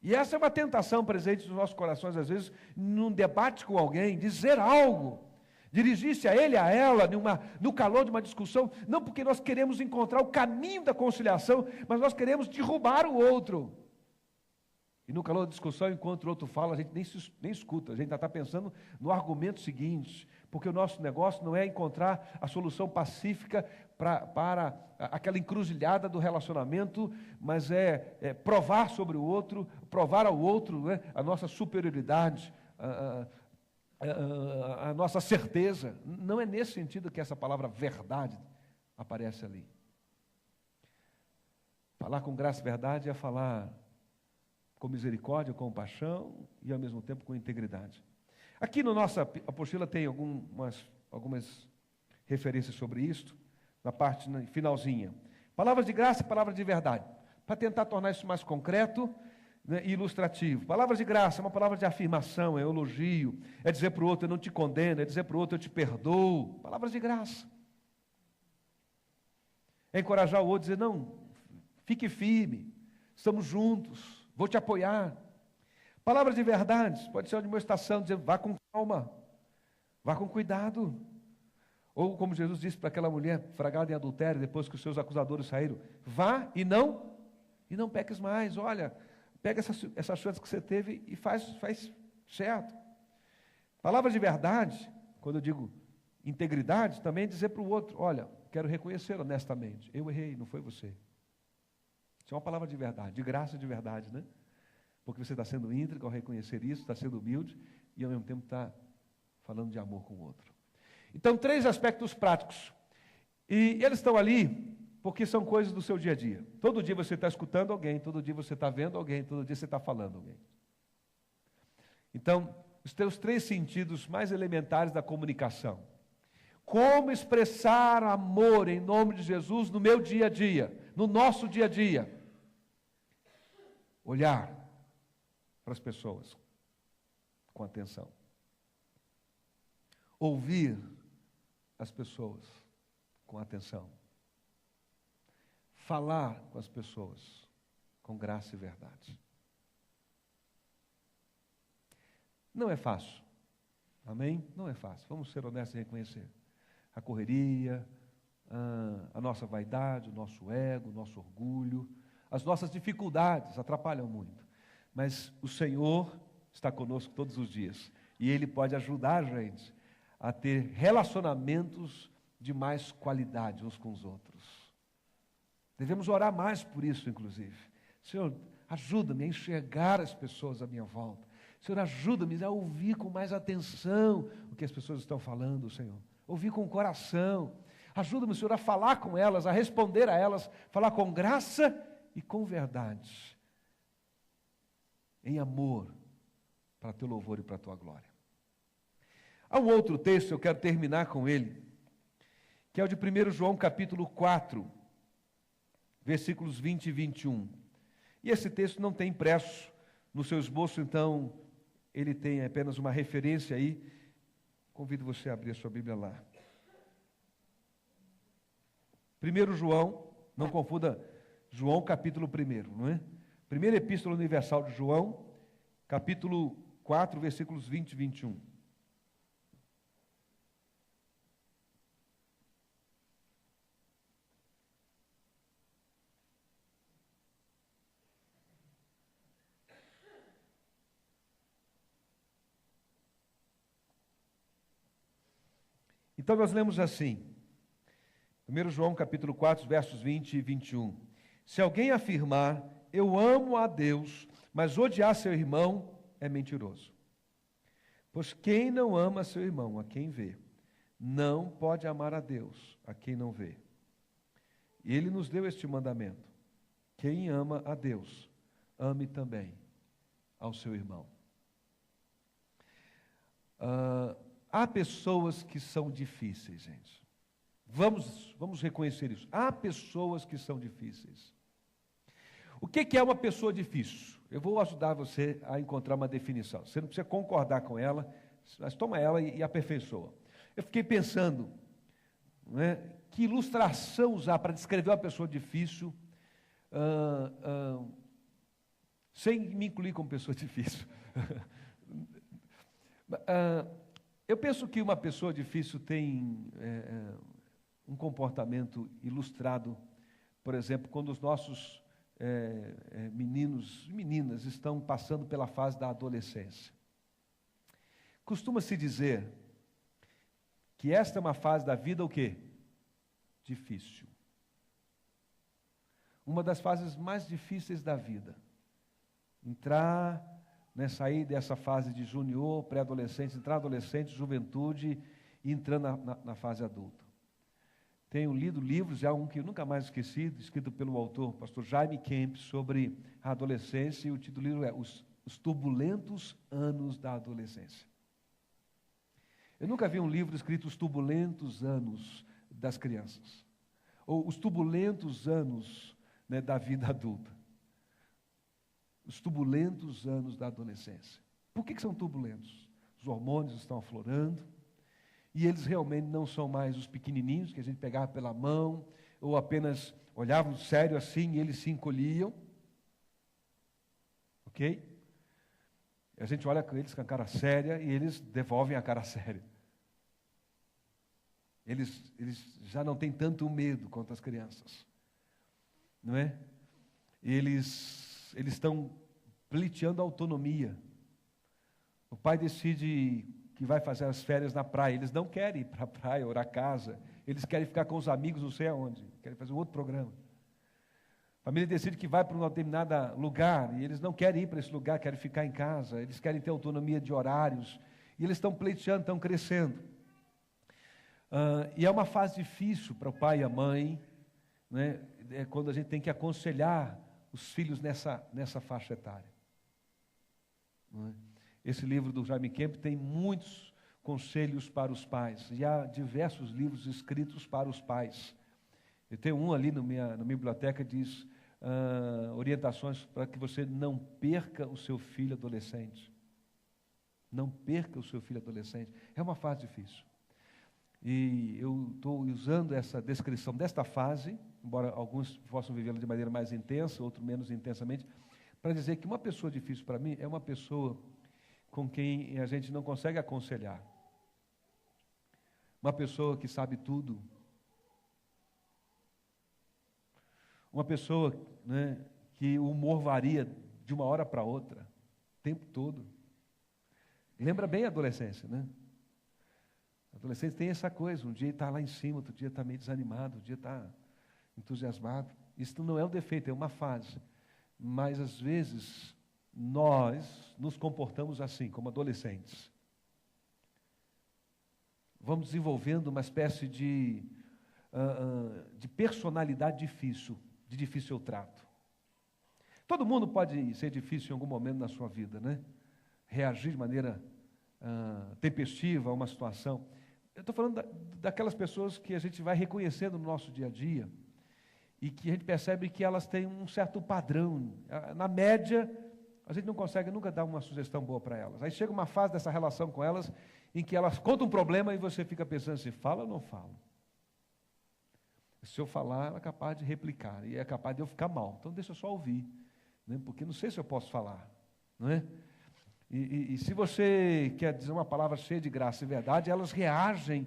E essa é uma tentação presente nos nossos corações, às vezes, num debate com alguém, dizer algo, dirigir-se a ele, a ela, no calor de uma discussão, não porque nós queremos encontrar o caminho da conciliação, mas nós queremos derrubar o outro. E no calor da discussão, enquanto o outro fala, a gente nem escuta, a gente ainda está pensando no argumento seguinte, porque o nosso negócio não é encontrar a solução pacífica para aquela encruzilhada do relacionamento, mas é provar sobre o outro, provar ao outro, né, a nossa superioridade, a nossa certeza. Não é nesse sentido que essa palavra verdade aparece ali. Falar com graça e verdade é falar com misericórdia, com compaixão e ao mesmo tempo com integridade. Aqui na nossa apostila tem algumas referências sobre isto, na parte finalzinha. Palavras de graça e palavras de verdade. Para tentar tornar isso mais concreto, né, e ilustrativo. Palavras de graça é uma palavra de afirmação, é elogio, é dizer para o outro, eu não te condeno, é dizer para o outro, eu te perdoo. Palavras de graça. É encorajar o outro, dizer, não, fique firme, estamos juntos, vou te apoiar. Palavras de verdade, pode ser uma demonstração, dizer, vá com calma, vá com cuidado. Ou como Jesus disse para aquela mulher fragada em adultério, depois que os seus acusadores saíram, vá e não peques mais. Olha, pega essa chance que você teve e faz certo. Palavras de verdade, quando eu digo integridade, também é dizer para o outro, olha, quero reconhecer honestamente, eu errei, não foi você. Isso é uma palavra de verdade, de graça de verdade, né? Porque você está sendo íntegro ao reconhecer isso, está sendo humilde e ao mesmo tempo está falando de amor com o outro. Então, 3 aspectos práticos. E eles estão ali porque são coisas do seu dia a dia. Todo dia você está escutando alguém, todo dia você está vendo alguém, todo dia você está falando alguém. Então, os teus 3 sentidos mais elementares da comunicação. Como expressar amor em nome de Jesus no meu dia a dia, no nosso dia a dia? Olhar para as pessoas com atenção. Ouvir as pessoas com atenção. Falar com as pessoas com graça e verdade. Não é fácil. Amém? Não é fácil. Vamos ser honestos e reconhecer. A correria, a nossa vaidade, o nosso ego, o nosso orgulho, as nossas dificuldades atrapalham muito. Mas o Senhor está conosco todos os dias. E Ele pode ajudar a gente a ter relacionamentos de mais qualidade uns com os outros. Devemos orar mais por isso, inclusive. Senhor, ajuda-me a enxergar as pessoas à minha volta. Senhor, ajuda-me a ouvir com mais atenção o que as pessoas estão falando, Senhor. Ouvir com o coração. Ajuda-me, Senhor, a falar com elas, a responder a elas, falar com graça e com verdade. Em amor, para teu louvor e para a tua glória. Há um outro texto, eu quero terminar com ele, que é o de 1 João capítulo 4, versículos 20 e 21. E esse texto não tem impresso no seu esboço, então ele tem apenas uma referência aí. Convido você a abrir a sua Bíblia lá. 1 João, não confunda João capítulo 1, não é? Primeira Epístola Universal de João, capítulo 4, versículos 20 e 21. Então nós lemos assim, 1 João capítulo 4, versos 20 e 21. Se alguém afirmar, eu amo a Deus, mas odiar seu irmão, é mentiroso. Pois quem não ama seu irmão, a quem vê, não pode amar a Deus, a quem não vê. E Ele nos deu este mandamento: quem ama a Deus, ame também ao seu irmão. Há pessoas que são difíceis, gente. Vamos reconhecer isso. Há pessoas que são difíceis. O que é uma pessoa difícil? Eu vou ajudar você a encontrar uma definição. Você não precisa concordar com ela, mas toma ela e aperfeiçoa. Eu fiquei pensando, né, que ilustração usar para descrever uma pessoa difícil, sem me incluir como pessoa difícil. Eu penso que uma pessoa difícil tem um comportamento ilustrado, por exemplo, quando os nossos meninos e meninas estão passando pela fase da adolescência. Costuma-se dizer que esta é uma fase da vida o quê? Difícil. Uma das fases mais difíceis da vida. Sair dessa fase de junior, pré-adolescente, entrar adolescente, juventude e entrando na fase adulta. Tenho lido livros, há um que eu nunca mais esqueci, escrito pelo autor, pastor Jaime Kemp, sobre a adolescência, e o título do livro é Os Turbulentos Anos da Adolescência. Eu nunca vi um livro escrito Os Turbulentos Anos das Crianças. ou os turbulentos anos, né, da vida adulta. Os turbulentos anos da adolescência. Por que são turbulentos? Os hormônios estão aflorando, e eles realmente não são mais os pequenininhos que a gente pegava pela mão, ou apenas olhavam sério assim e eles se encolhiam. Ok? A gente olha com eles com a cara séria e eles devolvem a cara séria. Eles já não têm tanto medo quanto as crianças. Não é? Eles estão pleiteando a autonomia. O pai decide que vai fazer as férias na praia. Eles não querem ir para a praia ou na casa. Eles querem ficar com os amigos não sei aonde. Querem fazer um outro programa. A família decide que vai para um determinado lugar e eles não querem ir para esse lugar, querem ficar em casa. Eles querem ter autonomia de horários. E eles estão pleiteando, estão crescendo. E é uma fase difícil para o pai e a mãe, né? É quando a gente tem que aconselhar os filhos nessa faixa etária. Não é? Esse livro do Jaime Kemp tem muitos conselhos para os pais, e há diversos livros escritos para os pais. Eu tenho um ali na minha biblioteca que diz orientações para que você não perca o seu filho adolescente. Não perca o seu filho adolescente. É uma fase difícil. E eu estou usando essa descrição desta fase, embora alguns possam vivê-la de maneira mais intensa, outros menos intensamente, para dizer que uma pessoa difícil para mim é uma pessoa com quem a gente não consegue aconselhar. Uma pessoa que sabe tudo. Uma pessoa, né, que o humor varia de uma hora para outra, o tempo todo. Lembra bem a adolescência, né? A adolescência tem essa coisa, um dia está lá em cima, outro dia está meio desanimado, outro dia está entusiasmado. Isso não é um defeito, é uma fase. Mas, às vezes, nós nos comportamos assim, como adolescentes. Vamos desenvolvendo uma espécie de personalidade difícil, de difícil trato. Todo mundo pode ser difícil em algum momento na sua vida, né? Reagir de maneira tempestiva a uma situação. Eu estou falando daquelas pessoas que a gente vai reconhecendo no nosso dia a dia e que a gente percebe que elas têm um certo padrão. Na média, a gente não consegue nunca dar uma sugestão boa para elas. Aí chega uma fase dessa relação com elas em que elas contam um problema e você fica pensando assim, fala ou não fala? Se eu falar, ela é capaz de replicar e é capaz de eu ficar mal. Então deixa eu só ouvir, né? Porque não sei se eu posso falar, não é? E se você quer dizer uma palavra cheia de graça e verdade, elas reagem,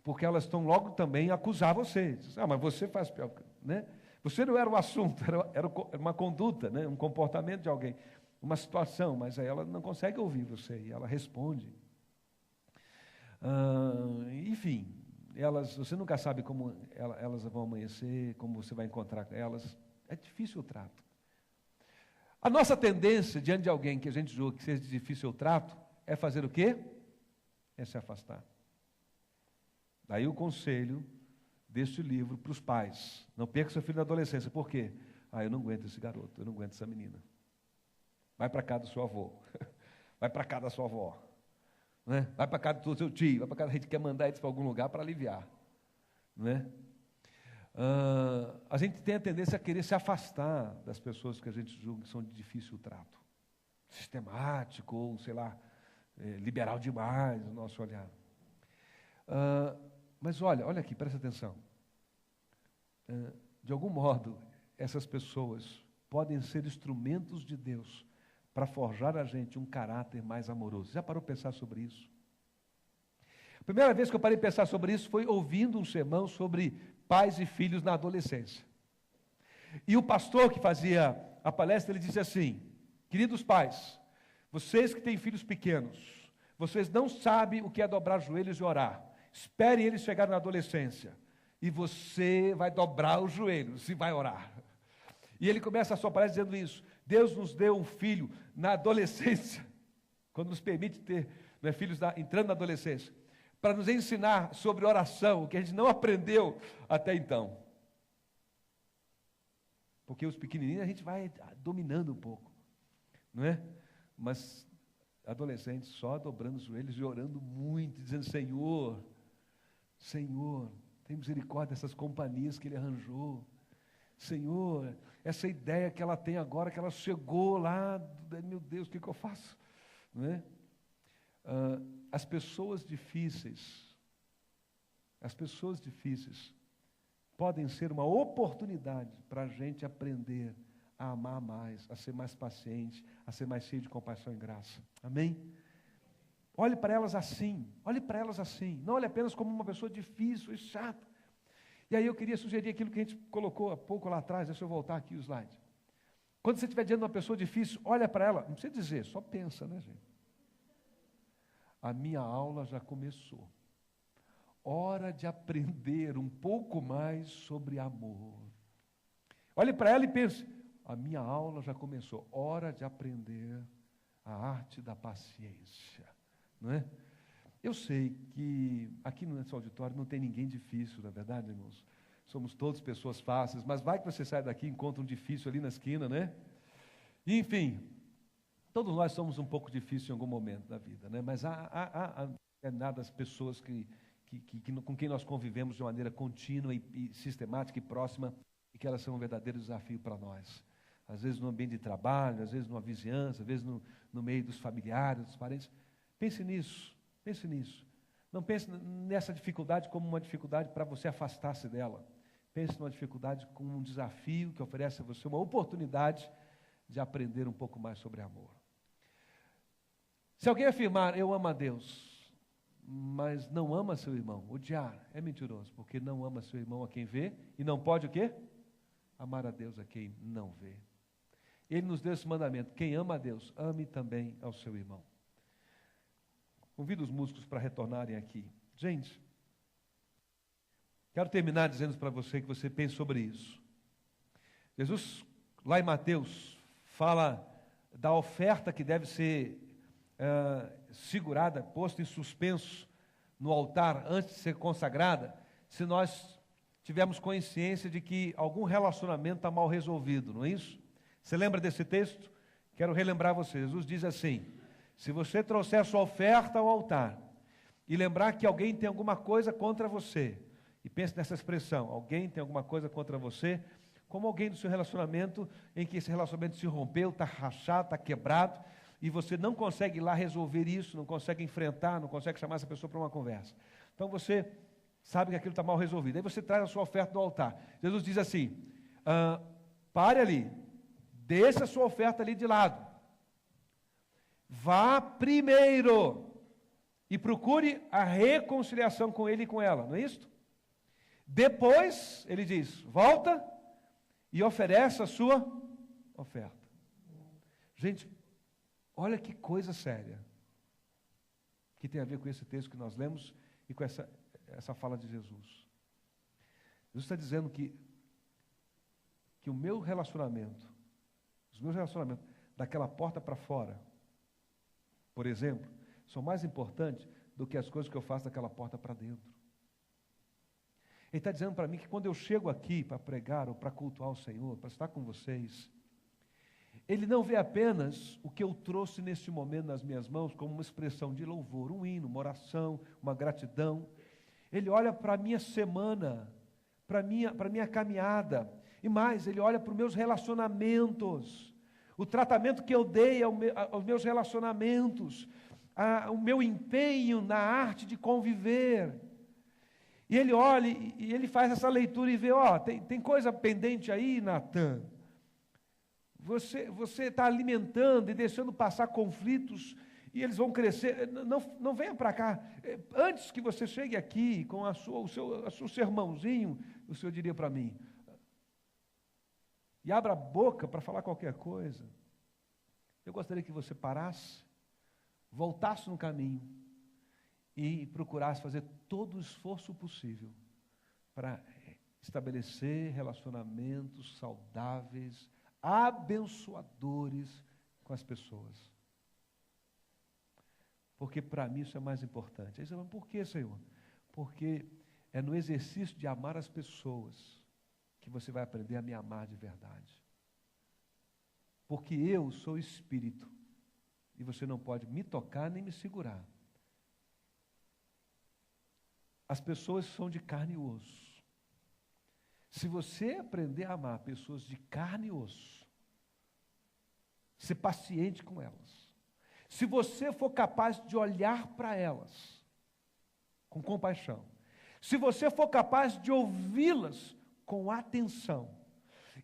porque elas estão logo também a acusar você. Mas você faz pior, né? Você não era o assunto, era uma conduta, né? Um comportamento de alguém, uma situação, mas aí ela não consegue ouvir você, e ela responde. Enfim, você nunca sabe como elas vão amanhecer, como você vai encontrar elas. É difícil o trato. A nossa tendência, diante de alguém que a gente julga que seja de difícil o trato, é fazer o quê? É se afastar. Daí o conselho deste livro para os pais. Não perca seu filho na adolescência. Por quê? Eu não aguento esse garoto, eu não aguento essa menina. Vai para cá do seu avô. Vai para cá da sua avó. Né? Vai para cá do seu tio. Vai para cá, a gente quer mandar eles para algum lugar para aliviar. Né? A gente tem a tendência a querer se afastar das pessoas que a gente julga que são de difícil trato. Sistemático, ou, sei lá, liberal demais, o nosso olhar. Mas olha aqui, presta atenção. De algum modo, essas pessoas podem ser instrumentos de Deus para forjar a gente um caráter mais amoroso. Já parou para pensar sobre isso? A primeira vez que eu parei para pensar sobre isso foi ouvindo um sermão sobre pais e filhos na adolescência. E o pastor que fazia a palestra, ele disse assim: queridos pais, vocês que têm filhos pequenos, vocês não sabem o que é dobrar joelhos e orar. Esperem eles chegarem na adolescência e você vai dobrar os joelhos e vai orar. E ele começa a sua palestra dizendo isso: Deus nos deu um filho na adolescência, quando nos permite ter filhos entrando na adolescência, para nos ensinar sobre oração, o que a gente não aprendeu até então. Porque os pequenininhos a gente vai dominando um pouco, não é? Mas adolescentes só dobrando os joelhos e orando muito, dizendo: Senhor, tem misericórdia dessas companhias que Ele arranjou. Senhor, essa ideia que ela tem agora, que ela chegou lá, meu Deus, o que eu faço? Não é? As pessoas difíceis podem ser uma oportunidade para a gente aprender a amar mais, a ser mais paciente, a ser mais cheio de compaixão e graça. Amém? Olhe para elas assim, não olhe apenas como uma pessoa difícil e chata. E aí eu queria sugerir aquilo que a gente colocou há pouco lá atrás, deixa eu voltar aqui o slide. Quando você estiver diante de uma pessoa difícil, olha para ela, não precisa dizer, só pensa, né, gente? A minha aula já começou. Hora de aprender um pouco mais sobre amor. Olhe para ela e pense, a minha aula já começou. Hora de aprender a arte da paciência. Não é? Eu sei que aqui no nosso auditório não tem ninguém difícil, na verdade, irmãos. Somos todos pessoas fáceis, mas vai que você sai daqui e encontra um difícil ali na esquina, né? E, enfim, todos nós somos um pouco difíceis em algum momento da vida, né? Mas há determinadas pessoas com quem nós convivemos de maneira contínua e sistemática e próxima, e que elas são um verdadeiro desafio para nós. Às vezes no ambiente de trabalho, às vezes numa vizinhança, às vezes no meio dos familiares, dos parentes. Pense nisso. Não pense nessa dificuldade como uma dificuldade para você afastar-se dela. Pense numa dificuldade como um desafio que oferece a você uma oportunidade de aprender um pouco mais sobre amor. Se alguém afirmar, eu amo a Deus, mas não ama seu irmão, odiar, é mentiroso, porque não ama seu irmão a quem vê, e não pode o quê? Amar a Deus a quem não vê. Ele nos deu esse mandamento, quem ama a Deus, ame também ao seu irmão. Convido os músicos para retornarem aqui. Gente, quero terminar dizendo para você que você pense sobre isso. Jesus, lá em Mateus, fala da oferta que deve ser segurada, posta em suspenso no altar antes de ser consagrada, se nós tivermos consciência de que algum relacionamento está mal resolvido, não é isso? Você lembra desse texto? Quero relembrar você. Jesus diz assim, se você trouxer a sua oferta ao altar e lembrar que alguém tem alguma coisa contra você, e pense nessa expressão, alguém tem alguma coisa contra você, como alguém do seu relacionamento, em que esse relacionamento se rompeu, está rachado, está quebrado, e você não consegue ir lá resolver isso, não consegue enfrentar, não consegue chamar essa pessoa para uma conversa. Então você sabe que aquilo está mal resolvido. Aí você traz a sua oferta do altar. Jesus diz assim, pare ali, deixa a sua oferta ali de lado. Vá primeiro e procure a reconciliação com ele e com ela, não é isso? Depois, ele diz, volta e oferece a sua oferta. Gente, olha que coisa séria que tem a ver com esse texto que nós lemos e com essa fala de Jesus. Jesus está dizendo que os meus relacionamentos daquela porta para fora, por exemplo, são mais importantes do que as coisas que eu faço daquela porta para dentro. Ele está dizendo para mim que quando eu chego aqui para pregar ou para cultuar o Senhor, para estar com vocês, Ele não vê apenas o que eu trouxe neste momento nas minhas mãos como uma expressão de louvor, um hino, uma oração, uma gratidão. Ele olha para a minha semana, para a minha caminhada, e mais, Ele olha para os meus relacionamentos, o tratamento que eu dei aos meus relacionamentos, o meu empenho na arte de conviver. E Ele olha e Ele faz essa leitura e vê, tem coisa pendente aí, Natan. Você está alimentando e deixando passar conflitos e eles vão crescer. Não venha para cá. Antes que você chegue aqui com o seu sermãozinho, o Senhor diria para mim, e abra a boca para falar qualquer coisa. Eu gostaria que você parasse, voltasse no caminho e procurasse fazer todo o esforço possível para estabelecer relacionamentos saudáveis, abençoadores com as pessoas. Porque para mim isso é mais importante. Aí você fala, por que, Senhor? Porque é no exercício de amar as pessoas que você vai aprender a me amar de verdade. Porque eu sou espírito e você não pode me tocar nem me segurar. as pessoas são de carne e osso. Se você aprender a amar pessoas de carne e osso, ser paciente com elas, se você for capaz de olhar para elas com compaixão, se você for capaz de ouvi-las com atenção,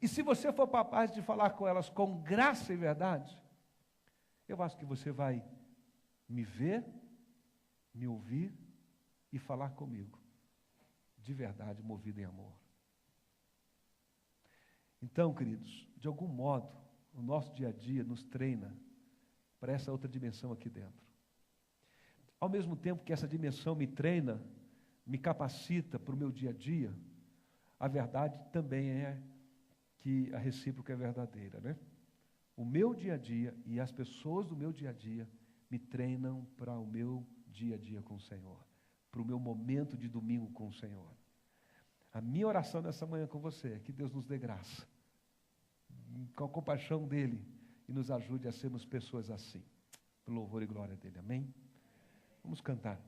e se você for capaz de falar com elas com graça e verdade, eu acho que você vai me ver, me ouvir e falar comigo, de verdade, movido em amor. Então, queridos, de algum modo, o nosso dia a dia nos treina para essa outra dimensão aqui dentro. Ao mesmo tempo que essa dimensão me treina, me capacita para o meu dia a dia, a verdade também é que a recíproca é verdadeira, né? O meu dia a dia e as pessoas do meu dia a dia me treinam para o meu dia a dia com o Senhor, para o meu momento de domingo com o Senhor. A minha oração nessa manhã com você é que Deus nos dê graça, com a compaixão dEle, e nos ajude a sermos pessoas assim, pelo louvor e glória dEle. Amém? Vamos cantar.